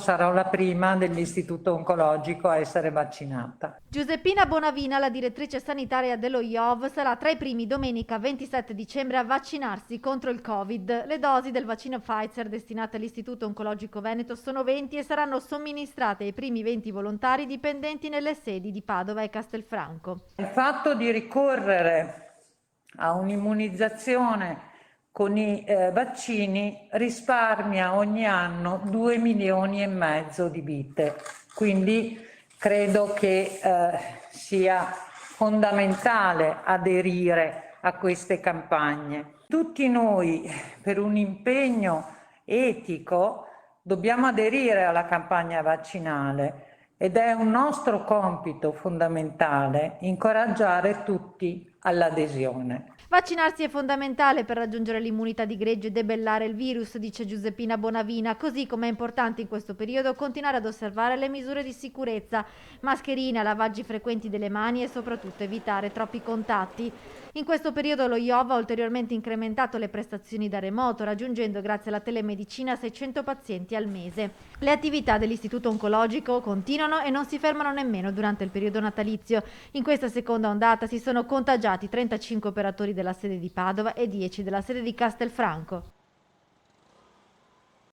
sarò la prima dell'Istituto Oncologico a essere vaccinata. Giuseppina Bonavina, la direttrice sanitaria dello IOV, sarà tra i primi domenica 27 dicembre a vaccinarsi contro il Covid. Le dosi del vaccino Pfizer destinate all'Istituto Oncologico Veneto sono 20 e saranno somministrate ai primi 20 volontari dipendenti nelle sedi di Padova e Castelfranco. Il fatto di ricorrere a un'immunizzazione con i vaccini risparmia ogni anno 2,5 milioni di vite, quindi credo che sia fondamentale aderire a queste campagne. Tutti noi, per un impegno etico, dobbiamo aderire alla campagna vaccinale ed è un nostro compito fondamentale incoraggiare tutti all'adesione. Vaccinarsi è fondamentale per raggiungere l'immunità di gregge e debellare il virus, dice Giuseppina Bonavina, così come è importante in questo periodo continuare ad osservare le misure di sicurezza, mascherina, lavaggi frequenti delle mani e soprattutto evitare troppi contatti. In questo periodo lo IOV ha ulteriormente incrementato le prestazioni da remoto, raggiungendo grazie alla telemedicina 600 pazienti al mese. Le attività dell'Istituto Oncologico continuano e non si fermano nemmeno durante il periodo natalizio. In questa seconda ondata si sono contagiati 35 operatori della sede di Padova e 10 della sede di Castelfranco.